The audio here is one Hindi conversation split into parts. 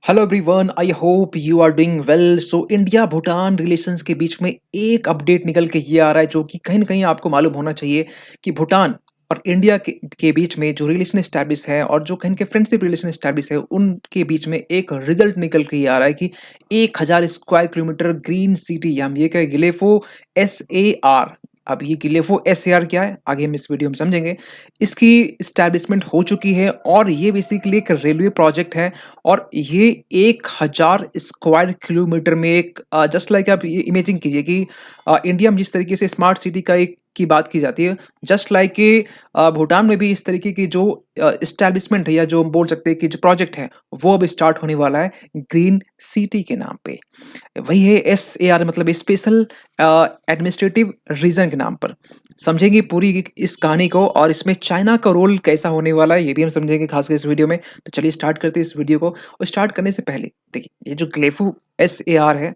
Hello everyone, I hope you are doing well. So India Bhutan relations के बीच में एक अपडेट निकल के ये आ रहा है जो कि कहीं ना कहीं आपको मालूम होना चाहिए कि भूटान और इंडिया के बीच में जो रिलेशन स्टैब्लिश है और जो कहीं के फ्रेंडशिप रिलेशन स्टैब्लिश है उनके बीच में एक रिजल्ट निकल के ये आ रहा है कि 1000 स्क्वायर किलोमीटर ग्रीन सिटी हम ये कहे गिलेफो SAR। अब ये गिलेफो SAR क्या है आगे हम इस वीडियो में समझेंगे। इसकी स्टैब्लिशमेंट हो चुकी है और ये बेसिकली एक रेलवे प्रोजेक्ट है। और ये 1000 स्क्वायर किलोमीटर में एक जस्ट लाइक आप ये इमेजिन कीजिए कि इंडिया में जिस तरीके से स्मार्ट सिटी का एक की बात की जाती है, जस्ट लाइक कि भूटान में भी इस तरीके की जो इस्टेब्लिशमेंट है या जो हम बोल सकते हैं कि जो प्रोजेक्ट है वो अब स्टार्ट होने वाला है ग्रीन सिटी के नाम पे। वही है SAR मतलब स्पेशल एडमिनिस्ट्रेटिव रीजन के नाम पर। समझेंगे पूरी इस कहानी को और इसमें चाइना का रोल कैसा होने वाला है ये भी हम समझेंगे खासकर इस वीडियो में। तो चलिए स्टार्ट करते हैं इस वीडियो को। और स्टार्ट करने से पहले देखिए ये जो ग्लेफू SAR है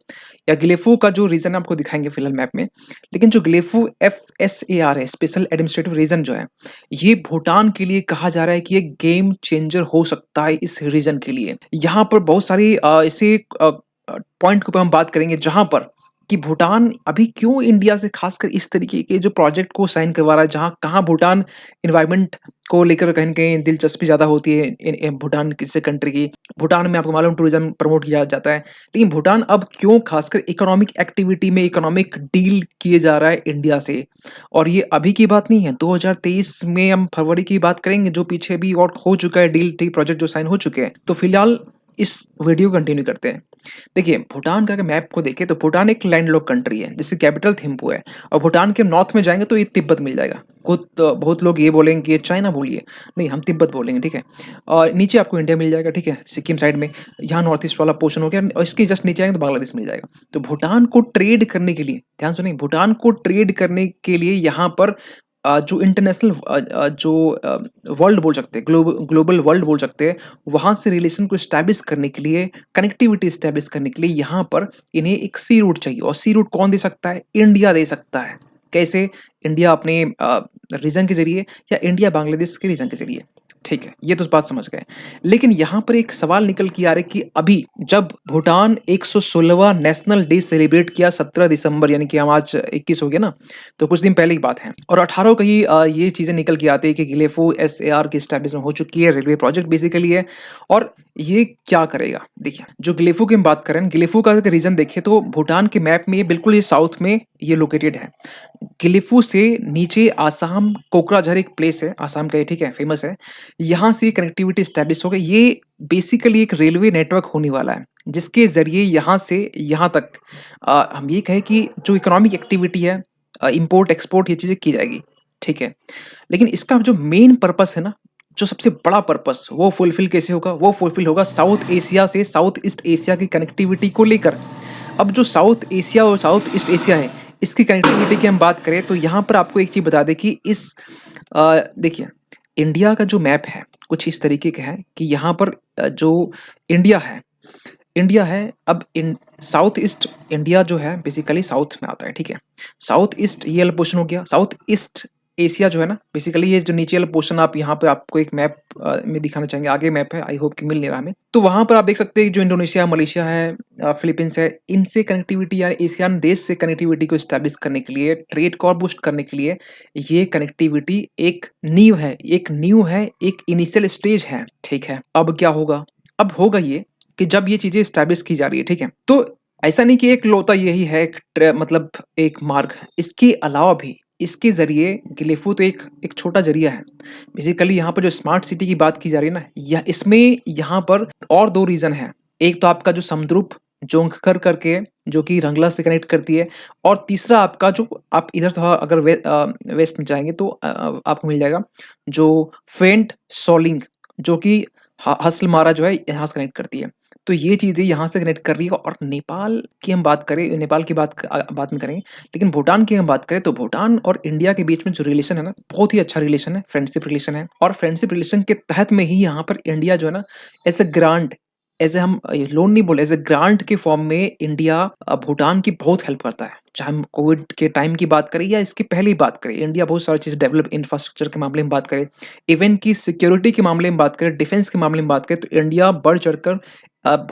या ग्लेफू का जो रीजन आपको दिखाएंगे फिलहाल मैप में। लेकिन जो ग्लेफू FSAR है स्पेशल एडमिनिस्ट्रेटिव रीजन जो है, ये भूटान के लिए कहा जा रहा है कि ये गेम चेंजर हो सकता है इस रीजन के लिए। यहाँ पर बहुत सारी ऐसे पॉइंट के ऊपर हम बात करेंगे जहां पर कि भूटान अभी क्यों इंडिया से खासकर इस तरीके के जो प्रोजेक्ट को साइन करवा रहा है, जहां कहाँ भूटान इन्वायरमेंट को लेकर कहीं न कहीं दिलचस्पी ज़्यादा होती है इन भूटान किसी कंट्री की। भूटान में आपको मालूम टूरिज़्म प्रमोट किया जाता है। लेकिन भूटान अब क्यों खासकर इकोनॉमिक एक्टिविटी में इकोनॉमिक डील किए जा रहा है इंडिया से। और ये अभी की बात नहीं है, 2023 में हम फरवरी की बात करेंगे जो पीछे भी और हो चुका है डील थी प्रोजेक्ट जो साइन हो चुके हैं। तो फिलहाल इस वीडियो कंटिन्यू करते हैं। देखिए भूटान का अगर मैप को देखें तो भूटान एक लैंडलॉक कंट्री है जिसकी कैपिटल थिम्पू है। और भूटान के नॉर्थ में जाएंगे तो ये तिब्बत मिल जाएगा। खुद बहुत लोग ये बोलेंगे कि ये चाइना बोलिए, नहीं हम तिब्बत बोलेंगे, ठीक है। और नीचे आपको इंडिया मिल जाएगा, ठीक है, सिक्किम साइड में। यहाँ नॉर्थ ईस्ट वाला पोर्शन हो गया और इसके जस्ट नीचे आएंगे तो बांग्लादेश मिल जाएगा। तो भूटान को ट्रेड करने के लिए, ध्यान सुनिए, भूटान को ट्रेड करने के लिए यहाँ पर जो इंटरनेशनल जो वर्ल्ड बोल सकते हैं, ग्लोबल वर्ल्ड बोल सकते हैं, वहाँ से रिलेशन को स्टैब्लिश करने के लिए, कनेक्टिविटी स्टैब्लिश करने के लिए यहाँ पर इन्हें एक सी रूट चाहिए। और सी रूट कौन दे सकता है? इंडिया दे सकता है। कैसे? इंडिया अपने रीजन के जरिए या इंडिया बांग्लादेश के रीजन के जरिए। ठीक है, ये तो बात समझ गए। लेकिन यहाँ पर एक सवाल निकल के आ रहा है कि अभी जब भूटान 116वां नेशनल डे सेलिब्रेट किया 17 दिसंबर, यानी कि हम आज 21 हो गया ना, तो कुछ दिन पहले की बात है। और 18 को ही ये चीज़ें निकल के आती है कि गिलेफो SAR की एस्टैब्लिशमेंट हो चुकी है, रेलवे प्रोजेक्ट बेसिकली है। और ये क्या करेगा? देखिए, जो गिलेफू की हम बात करें, गिलेफू का अगर रीजन देखें तो भूटान के मैप में ये बिल्कुल ये साउथ में ये लोकेटेड है। गिलिफू से नीचे आसाम कोकराझार एक प्लेस है, आसाम का ये, ठीक है, फेमस है। यहाँ से कनेक्टिविटी एस्टैब्लिश हो गई। ये बेसिकली एक रेलवे नेटवर्क होने वाला है, जिसके ज़रिए यहाँ से यहाँ तक हम ये कहें कि जो इकोनॉमिक एक्टिविटी है, इम्पोर्ट एक्सपोर्ट, ये चीज़ें की जाएगी, ठीक है। लेकिन इसका जो मेन पर्पस है ना, जो सबसे बड़ा पर्पस वो फुलफिल कैसे होगा? वो फुलफिल होगा साउथ एशिया से साउथ ईस्ट एशिया की कनेक्टिविटी को लेकर। अब जो साउथ एशिया और साउथ ईस्ट एशिया है, इसकी कनेक्टिविटी की हम बात करें तो यहाँ पर आपको एक चीज़ बता दें कि देखिए, इंडिया का जो मैप है कुछ इस तरीके का है कि यहाँ पर जो इंडिया है, इंडिया है अब इन साउथ ईस्ट इंडिया जो है बेसिकली साउथ में आता है, ठीक है। साउथ ईस्ट ये वाला पोर्शन हो गया। साउथ ईस्ट एशिया जो है ना, बेसिकली ये जो नीचे वाला पोर्शन आप यहाँ पे आपको एक मैप में दिखाना चाहेंगे, आगे मैप है, आई होप कि मिल नहीं रहा हमें। तो वहाँ पर आप देख सकते हैं कि जो इंडोनेशिया, मलेशिया है, फिलीपींस है, इनसे कनेक्टिविटी या एशियान देश से कनेक्टिविटी को एस्टैब्लिश करने के लिए, ट्रेड को और बूस्ट करने के लिए ये कनेक्टिविटी एक नींव है, एक इनिशियल स्टेज है, ठीक है। अब क्या होगा? अब होगा ये कि जब ये चीज़ें एस्टैब्लिश की जा रही है, ठीक है, तो ऐसा नहीं कि एक लौता यही है एक मतलब एक मार्ग है। इसके अलावा भी इसके ज़रिए गिलेफू तो एक एक छोटा ज़रिया है। बेसिकली यहाँ पर जो स्मार्ट सिटी की बात की जा रही है ना, यह इसमें यहाँ पर और 2 रीज़न हैं। एक तो आपका जो समद्रुप जोंगखर करके जो कि रंगला से कनेक्ट करती है। और तीसरा आपका जो आप इधर थोड़ा अगर वेस्ट में जाएँगे तो आपको मिल जाएगा जो फेंट सोलिंग, जो कि ह हसलमारा जो है यहाँ से कनेक्ट करती है। तो ये चीज़ें यहाँ से कनेक्ट कर रही है। और नेपाल की हम बात करें, नेपाल की बात बाद में करेंगे। लेकिन भूटान की हम बात करें तो भूटान और इंडिया के बीच में जो रिलेशन है ना, बहुत ही अच्छा रिलेशन है, फ्रेंडशिप रिलेशन है। और फ्रेंडशिप रिलेशन के तहत में ही यहाँ पर इंडिया जो है ना, एज़ अ ग्रांट, एज़ हम लोन नहीं बोले, एज़ अ ग्रांट के फॉर्म में इंडिया भूटान की बहुत हेल्प करता है। चाहे हम कोविड के टाइम की बात करें या इसके पहले ही बात करें, इंडिया बहुत सारी चीज़ें डेवलप इंफ्रास्ट्रक्चर के मामले में बात करें, इवन की सिक्योरिटी के मामले में बात करें, डिफेंस के मामले में बात करें, तो इंडिया बढ़-चढ़कर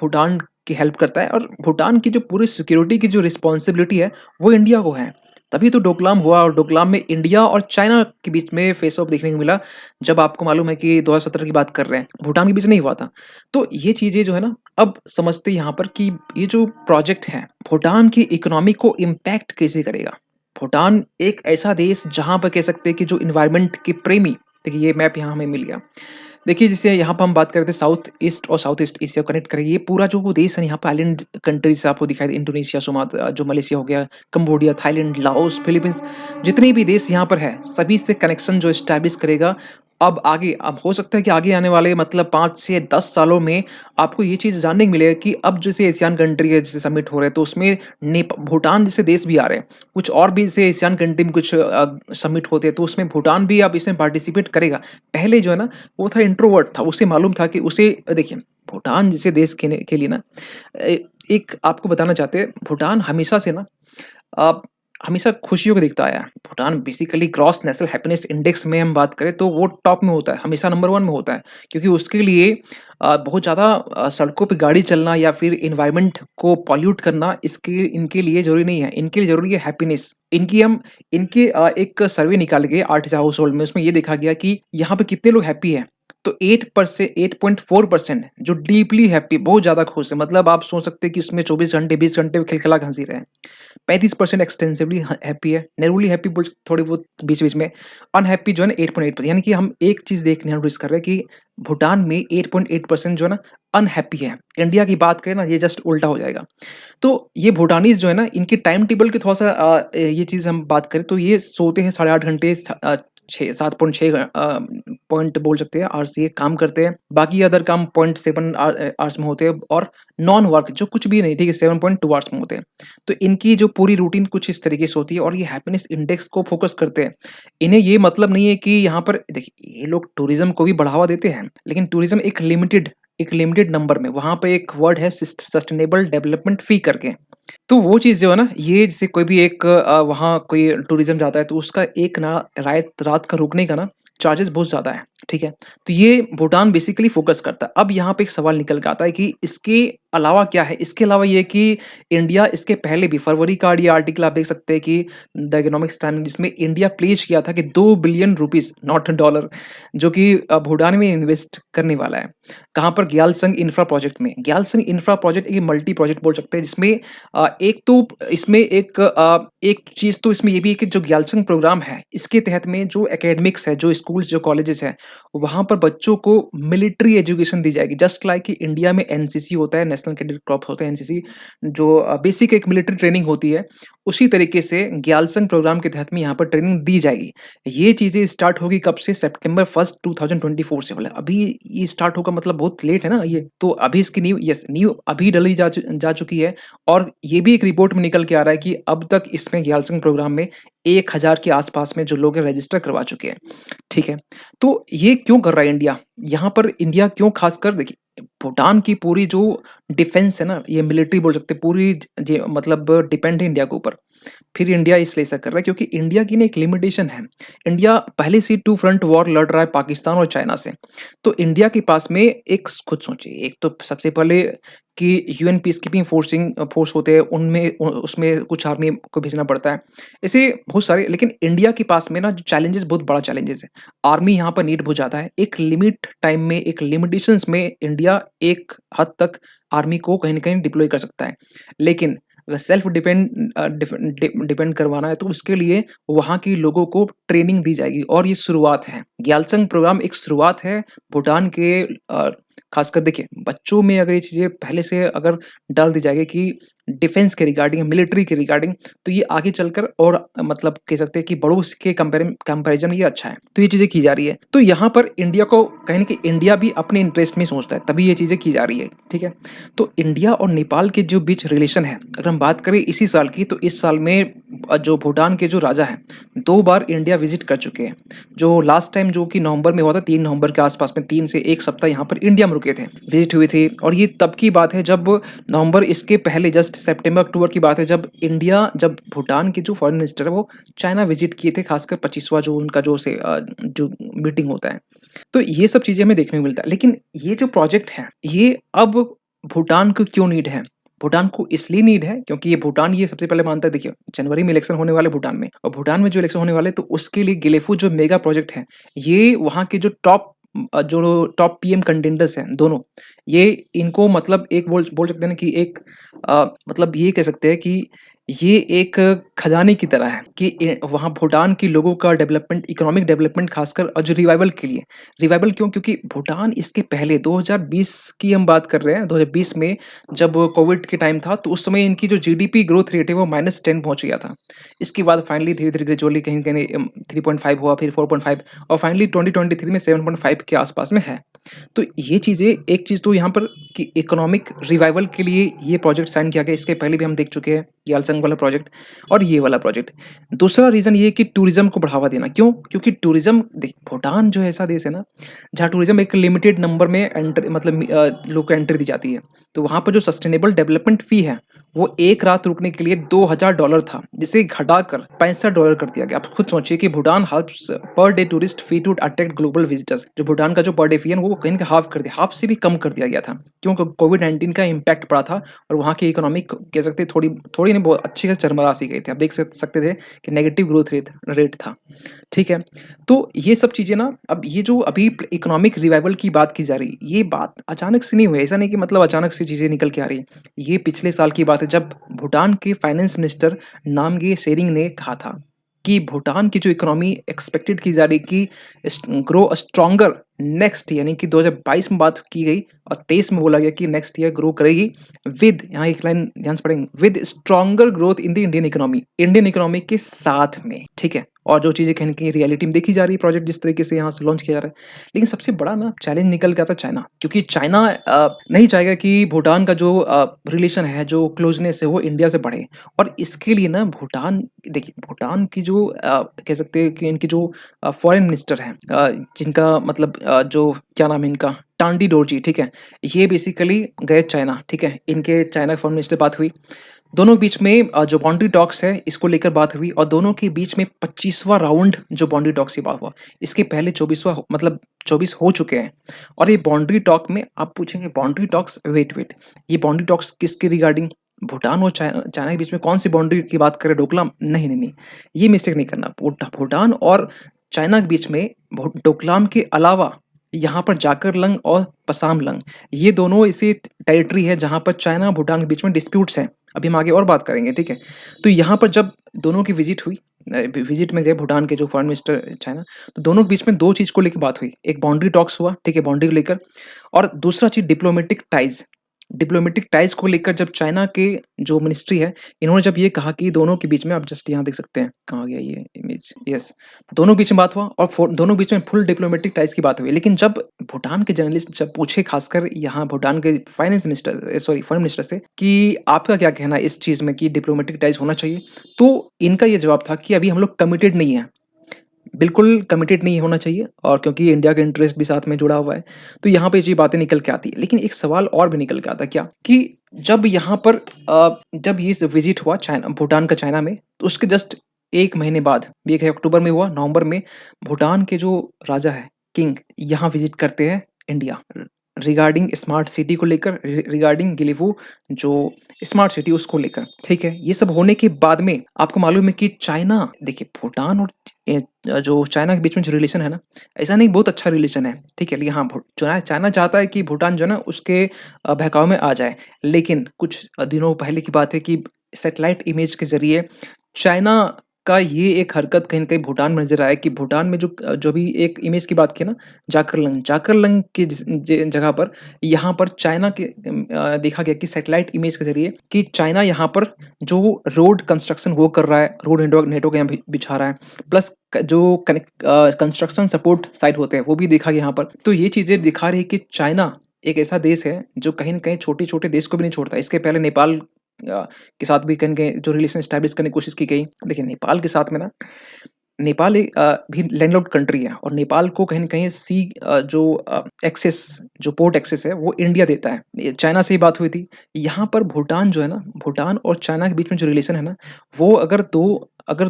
भूटान की हेल्प करता है और भूटान की जो पूरी सिक्योरिटी की जो रिस्पॉन्सिबिलिटी है, वो इंडिया को है। तभी तो डोकलाम हुआ और डोकलाम में इंडिया और चाइना के बीच में फेस ऑफ देखने को मिला, जब आपको मालूम है कि 2017 की बात कर रहे हैं, भूटान के बीच नहीं हुआ था। तो ये चीज़ें जो है ना, अब समझते हैं यहाँ पर कि ये जो प्रोजेक्ट है, भूटान की इकोनॉमी को इम्पैक्ट कैसे करेगा? भूटान एक ऐसा देश जहाँ पर कह सकते हैं कि जो एनवायरनमेंट के प्रेमी, देखिए ये मैप यहाँ हमें मिल गया। देखिए जैसे यहाँ पे हम बात कर रहे थे साउथ ईस्ट और साउथ ईस्ट इससे कनेक्ट करेंगे, ये पूरा जो वो देश है यहाँ पे आइलैंड कंट्रीज़ आपको दिखाई दे, इंडोनेशिया, जो मलेशिया हो गया, कंबोडिया, थाईलैंड, लाओस, फिलीपींस, जितने भी देश यहाँ पर है, सभी से कनेक्शन जो एस्टैब्लिश करेगा। अब हो सकता है कि आगे आने वाले मतलब 5 से 10 सालों में आपको ये चीज़ जानने को मिलेगा कि अब जैसे एशियान कंट्री है, जैसे समिट हो रहे हैं, तो उसमें भूटान जैसे देश भी आ रहे हैं। कुछ और भी जैसे एशियान कंट्री में कुछ समिट होते हैं, तो उसमें भूटान भी अब इसमें पार्टिसिपेट करेगा। पहले जो है ना, वो था इंट्रोवर्ट था, उसे मालूम था कि उसे देखिए, भूटान जैसे देश के लिए ना एक आपको बताना चाहते हैं, भूटान हमेशा से ना अ, हमेशा खुशियों को देखता आया है। Bhutan basically gross national happiness index में हम बात करें तो वो टॉप में होता है, हमेशा नंबर 1 में होता है। क्योंकि उसके लिए बहुत ज़्यादा सड़कों पे गाड़ी चलना या फिर एनवायरनमेंट को पॉल्यूट करना इसके इनके लिए ज़रूरी नहीं है। इनके लिए ज़रूरी है हैप्पीनेस। इनके एक सर्वे निकाले गए 8,000 हाउस होल्ड में, उसमें ये देखा गया कि यहाँ पे कितने लोग हैप्पी हैं। तो 8.4% जो डीपली हैप्पी, बहुत ज़्यादा खुश है। मतलब आप सोच सकते हैं कि उसमें 24 घंटे, 20 घंटे खिलखिला के हँसी रहे हैं। 35% एक्सटेंसिवली हैप्पी है, नैरोली हैप्पी बोल थोड़ी बहुत बीच-बीच में, अनहैप्पी जो है ना 8.8%, यानी कि हम एक चीज़ देखने नोटिस कर रहे हैं कि भूटान में 8.8% जो है ना अनहैप्पी है। इंडिया की बात करें ना, ये जस्ट उल्टा हो जाएगा। तो ये भूटानीज़ जो है ना, इनके टाइम टेबल के थोड़ा-सा ये चीज़ हम बात करें तो ये सोते हैं 8.5 घंटे, 6 7.6 पॉइंट बोल सकते हैं आवर्स ये काम करते हैं। बाकी अदर काम 0.7 आवर्स में होते हैं और नॉन वर्क जो कुछ भी नहीं, ठीक है, 7.2 आवर्स में होते हैं। तो इनकी जो पूरी रूटीन कुछ इस तरीके से होती है और ये हैप्पीनेस इंडेक्स को फोकस करते हैं। इन्हें ये मतलब नहीं है कि यहाँ पर देखिए, ये लोग टूरिज़्म को भी बढ़ावा देते हैं, लेकिन टूरिज़्म एक लिमिटेड नंबर में। वहाँ पे एक वर्ड है सस्टेनेबल डेवलपमेंट फी करके। तो वो चीज़ जो है ना, ये जैसे कोई भी एक वहाँ कोई टूरिज़्म जाता है तो उसका एक ना रात रात का रुकने का ना चार्जेस बहुत ज़्यादा है, ठीक है? तो ये भूटान बेसिकली फ़ोकस करता है। अब यहाँ पे एक सवाल निकल के आता है कि इसके अलावा क्या है? इसके अलावा ये कि इंडिया इसके पहले भी फरवरी का ये आर्टिकल आप देख सकते हैं कि द इकोनॉमिक्स टाइम, जिसमें इंडिया प्लेज़ किया था कि 2 बिलियन रुपीज़ नॉट डॉलर, जो कि भूटान में इन्वेस्ट करने वाला है। कहाँ पर? ग्यालसंग इंफ्रा प्रोजेक्ट में। ग्यालसंग इंफ्रा प्रोजेक्ट एक मल्टी प्रोजेक्ट बोल सकते हैं, जिसमें एक तो इसमें एक चीज़ तो इसमें ये भी है कि जो ग्यालसंग प्रोग्राम है, इसके तहत में जो एकेडमिक्स है, जो स्कूल्स, जो कॉलेजेस हैं, वहाँ पर बच्चों को मिलिट्री एजुकेशन दी जाएगी। जस्ट लाइक कि इंडिया में एनसीसी होता है, नेशनल कैडेट कॉर्प्स होता है एनसीसी, जो बेसिक एक मिलिट्री ट्रेनिंग होती है, उसी तरीके से ग्यालसंग प्रोग्राम के तहत में यहाँ पर ट्रेनिंग दी जाएगी। ये चीज़ें स्टार्ट होगी कब से? सितंबर 1 2024 से। मतलब अभी ये स्टार्ट होगा, मतलब बहुत लेट है ना ये। तो अभी इसकी नींव अभी डली जा चुकी है और ये भी एक रिपोर्ट में निकल के आ रहा है कि अब तक इसमें ग्यालसंग प्रोग्राम में 1000 के आस-पास में जो लोग हैं रजिस्टर करवा चुके हैं, ठीक है? तो ये क्यों कर रहा है इंडिया? यहाँ पर इंडिया क्यों ख़ासकर देखिए, भूटान की पूरी जो डिफेंस है ना, ये मिलिट्री बोल सकते हैं, पूरी मतलब डिपेंड है इंडिया के ऊपर। फिर इंडिया इसलिए ऐसा कर रहा है क्योंकि इंडिया की ना एक लिमिटेशन है। इंडिया पहले से टू फ्रंट वॉर लड़ रहा है पाकिस्तान और चाइना से। तो इंडिया के पास में एक खुद सोचिए, एक तो सबसे पहले कि यूएन पीसकीपिंग फोर्स होते हैं, उनमें उसमें कुछ आर्मी को भेजना पड़ता है। ऐसे बहुत सारे, लेकिन इंडिया के पास में ना जो चैलेंजेस, बहुत बड़ा चैलेंजेस है। आर्मी यहाँ पर नीड हो जाता है। एक लिमिट टाइम में, एक लिमिटेशंस में इंडिया एक हद तक आर्मी को कहीं न कहीं डिप्लॉय कर सकता है। लेकिन अगर सेल्फ डिपेंड करवाना है तो उसके लिए वहाँ के लोगों को ट्रेनिंग दी जाएगी और ये शुरुआत है। ग्यालसंग प्रोग्राम एक शुरुआत है भूटान के खासकर देखिए, बच्चों में अगर ये चीज़ें पहले से अगर डाल दी जाएगी कि डिफेंस के रिगार्डिंग, मिलिट्री के रिगार्डिंग, तो ये आगे चलकर और मतलब कह सकते हैं कि बड़ों के कंपैरिज़न में ये अच्छा है। तो ये चीज़ें की जा रही है। तो यहाँ पर इंडिया को कहीं न कहीं इंडिया भी अपने इंटरेस्ट में सोचता है, तभी ये चीज़ें की जा रही है, ठीक है? तो इंडिया और नेपाल के जो बीच रिलेशन है, अगर हम बात करें इसी साल की, तो इस साल में जो भूटान के जो राजा हैं, 2 बार इंडिया विज़िट कर चुके हैं। जो लास्ट टाइम जो कि नवंबर में हुआ था, 3 नवंबर के आस-पास में, 3 से 1 सप्ताह यहाँ पर इंडिया में रुके चुके थे, विज़िट हुई थी और ये तब की बात है जब नवंबर इसके पहले जस्ट सितंबर-अक्टूबर की बात है जब भूटान के जो फॉरेन मिनिस्टर है वो चाइना विज़िट किए थे, खासकर 25वां जो उनका जो मीटिंग होता है। तो ये सब चीज़ें हमें देखने को मिलता है। लेकिन ये जो प्रोजेक्ट है, ये अब भूटान को क्यों नीड है? भूटान को इसलिए नीड है क्योंकि ये सबसे पहले मानता है, देखिए जनवरी में इलेक्शन होने वाले भूटान में, और भूटान में जो इलेक्शन होने वाले तो उसके लिए गिलेफू जो मेगा प्रोजेक्ट है, ये वहाँ के जो टॉप पीएम कंटेंडर्स हैं दोनों, ये इनको मतलब एक बोल बोल सकते हैं ना कि मतलब ये कह सकते हैं कि ये एक खजाने की तरह है कि वहाँ भूटान के लोगों का डेवलपमेंट, इकोनॉमिक डेवलपमेंट, खासकर और जो रिवाइवल के लिए। रिवाइवल क्यों? क्योंकि भूटान इसके पहले 2020 की हम बात कर रहे हैं, 2020 में जब कोविड के टाइम था, तो उस समय इनकी जो जीडीपी ग्रोथ रेट है वो -10 पहुँच गया था। इसके बाद फाइनली धीरे-धीरे ग्रेजुअली कहीं-कहीं 3.5 हुआ, फिर 4.5 और फाइनली 2023 में 7.5 के आसपास में है। तो ये चीज़ें, एक चीज़ तो यहाँ पर कि इकोनॉमिक रिवाइवल के लिए ये प्रोजेक्ट साइन किया गया, इसके पहले भी हम देख चुके हैं, यालचंग वाला प्रोजेक्ट और ये वाला प्रोजेक्ट। दूसरा रीज़न ये है कि टूरिज़्म को बढ़ावा देना, क्यों? क्योंकि टूरिज़्म भूटान जो ऐसा देश है ना, जहाँ टूरिज़्म एक लिमिटेड नंबर में लोग को एंट्री दी जाती है। तो वहाँ पर जो सस्टेनेबल डेवलपमेंट फ़ी है, वो 1 रात रुकने के लिए $2000 था, जिसे घटाकर $65 कर दिया गया। आप खुद सोचिए कि Bhutan helps per day tourist fee to attract global visitors. जो भूटान का जो पर डे फी है वो कहीं न कहीं हाफ़ कर दिया, हाफ़ से भी कम कर दिया गया था। क्यों? कोविड-19 का इम्पैक्ट पड़ा था और वहाँ की इकोनॉमी कह सकते हैं थोड़ी थोड़ी नहीं, बहुत अच्छी खासी चरमरा-सी गई थी। आप देख सकते थे कि नेगेटिव ग्रोथ रेट रेट था। ठीक है? तो ये सब चीज़ें ना, अब ये जो अभी इकोनॉमिक रिवाइवल की बात की जा रही है, ये बात अचानक से नहीं हुई है। ऐसा नहीं कि मतलब अचानक से चीज़ें निकल के आ रही हैं। ये पिछले साल की बात है जब भूटान के फाइनेंस मिनिस्टर नामगे सेरिंग ने कहा था कि भूटान की जो इकोनॉमी एक्सपेक्टेड की जा रही कि ग्रो स्ट्रॉन्गर नेक्स्ट, यानी कि 2022 में बात की गई और 23 में बोला गया कि नेक्स्ट ईयर ग्रो करेगी विद, यहाँ एक लाइन ध्यान से पढ़ेंगे, with stronger growth in the Indian economy के साथ में, ठीक है? और जो चीज़ें कहीं न कहीं रियलिटी में देखी जा रही है, प्रोजेक्ट जिस तरीके से यहाँ से लॉन्च किया जा रहा है। लेकिन सबसे बड़ा ना चैलेंज निकल के आता है चाइना, क्योंकि चाइना नहीं चाहेगा कि भूटान का जो रिलेशन है, जो क्लोज़नेस है वो इंडिया से बढ़े, और इसके लिए ना भूटान, देखिए भूटान की जो कह सकते हैं कि इनके जो फॉरेन मिनिस्टर हैं, जिनका मतलब जो क्या नाम है इनका? टांडी डोरजी, ठीक है? ये बेसिकली गए चाइना, ठीक है? इनके चाइना फॉरेन मिनिस्टर बात हुई। दोनों बीच में जो बाउंड्री टॉक्स है, इसको लेकर बात हुई और दोनों के बीच में 25वां राउंड जो बाउंड्री टॉक्स की बात हुआ। इसके पहले 24वां मतलब 24 हो चुके हैं और ये बाउंड्री टॉक में आप पूछेंगे, बाउंड्री टॉक्स, वेट, ये बाउंड्री टॉक्स किसके रिगार्डिंग? भूटान और चाइना के बीच में कौन-सी बाउंड्री की बात कर रहे हैं, डोकलाम? नहीं। ये मिस्टेक नहीं करना। भूटान और चाइना के बीच में डोकलाम के अलावा यहाँ पर जाकरलंग और पसामलंग, ये दोनों ऐसी टेरिटरी है जहाँ पर चाइना और भूटान के बीच में डिस्प्यूट्स हैं। अभी हम आगे और बात करेंगे, ठीक है? तो यहाँ पर जब दोनों की विज़िट हुई, विज़िट में गए भूटान के जो फॉरेन मिनिस्टर चाइना, तो दोनों के बीच में 2 चीज़ को लेके बात हुई। एक बाउंड्री टॉक्स हुआ, ठीक है? बाउंड्री को लेकर, और दूसरा चीज़ डिप्लोमेटिक टाइज़। डिप्लोमेटिक टाइज़ को लेकर जब चाइना के जो मिनिस्ट्री है, इन्होंने जब ये कहा कि दोनों के बीच में, आप जस्ट यहाँ देख सकते हैं, कहाँ गया ये इमेज? यस, दोनों बीच में बात हुआ और दोनों बीच में फुल डिप्लोमेटिक टाइज़ की बात हुई। लेकिन जब भूटान के जर्नलिस्ट जब पूछे, खासकर यहाँ भूटान के finance minister sorry foreign minister से कि आपका क्या कहना है इस चीज़ में कि डिप्लोमेटिक टाइज़ होना चाहिए? तो इनका ये जवाब था कि अभी हम लोग कमिटेड नहीं हैं। बिल्कुल कमिटेड नहीं होना चाहिए, और क्योंकि इंडिया का इंटरेस्ट भी साथ में जुड़ा हुआ है, तो यहाँ पे ये बातें निकल के आती है। लेकिन एक सवाल और भी निकल के आता है, क्या? कि जब यहाँ पर जब ये विज़िट हुआ चाइना भूटान का चाइना में, तो उसके जस्ट 1 महीने बाद, ये है अक्टूबर में हुआ, नवंबर में भूटान के जो राजा है, किंग, यहाँ विज़िट करते हैं इंडिया। रिगार्डिंग स्मार्ट सिटी को लेकर, रिगार्डिंग गिलिफू जो स्मार्ट सिटी उसको लेकर, ठीक है? ये सब होने के बाद में आपको मालूम है कि चाइना, देखिए भूटान और जो चाइना के बीच में जो रिलेशन है ना, ऐसा नहीं बहुत अच्छा रिलेशन है, ठीक है? लेकिन हाँ, चाइना चाहता है कि भूटान जो है ना उसके बहकावे में आ जाए। लेकिन कुछ दिनों पहले की बात है कि सैटेलाइट इमेज के ज़रिए चाइना का ये एक हरकत कहीं न कहीं भूटान में नज़र आया कि भूटान में जो भी एक इमेज की बात की ना, जाकरलंग की जगह पर, यहाँ पर चाइना के देखा गया कि सैटेलाइट इमेज के ज़रिए कि चाइना यहाँ पर जो रोड कंस्ट्रक्शन वो कर रहा है, रोड नेटवर्क यहाँ बिछा रहा है, प्लस जो कंस्ट्रक्शन सपोर्ट साइट होते हैं वो भी देखा गया यहाँ पर। तो ये चीज़ें दिखा रही है कि चाइना एक ऐसा देश है जो कहीं न कहीं छोटे-छोटे देश को भी नहीं छोड़ता। इसके पहले नेपाल के साथ भी कहीं न कहीं जो रिलेशन एस्टेब्लिश करने की कोशिश की गई। देखिए नेपाल के साथ में ना नेपाल एक भी लैंडलॉक्ड कंट्री है और नेपाल को कहीं न कहीं जो एक्सेस जो पोर्ट एक्सेस है वो इंडिया देता है। ये चाइना से ही बात हुई थी। यहाँ पर भूटान जो है ना, भूटान और चाइना के बीच में जो रिलेशन है ना, वो अगर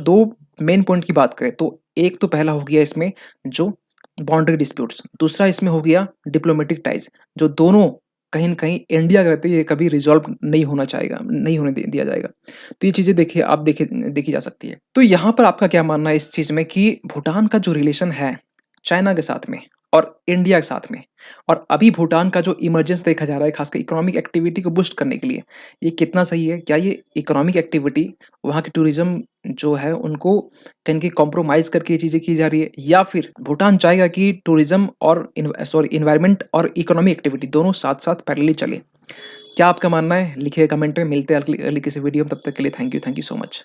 2 मेन पॉइंट की बात करें तो एक तो पहला हो गया इसमें जो बाउंड्री डिस्प्यूट्स, दूसरा इसमें हो गया डिप्लोमेटिक टाइज़ जो दोनों कहीं न कहीं इंडिया कहती है ये कभी रिज़ॉल्व नहीं होने दे दिया जाएगा। तो ये चीज़ें देखी जा सकती है। तो यहाँ पर आपका क्या मानना है इस चीज़ में कि भूटान का जो रिलेशन है, चाइना के साथ में और इंडिया के साथ में और अभी भूटान का जो इमर्जेंस देखा जा रहा है, खासकर इकोनॉमिक एक्टिविटी को बूस्ट करने के लिए, ये कितना सही है? क्या ये इकोनॉमिक एक्टिविटी वहाँ के टूरिज़्म जो है उनको कहीं न कहीं कॉम्प्रोमाइज़ करके ये चीज़ें की जा रही है? या फिर भूटान चाहेगा कि टूरिज़्म और एनवायरनमेंट और इकोनॉमी एक्टिविटी दोनों साथ-साथ पैरेलली चलें? क्या आपका मानना है? लिखिए कमेंट में, मिलते हैं अगली अगली किसी वीडियो में, तब तक के लिए थैंक यू सो मच।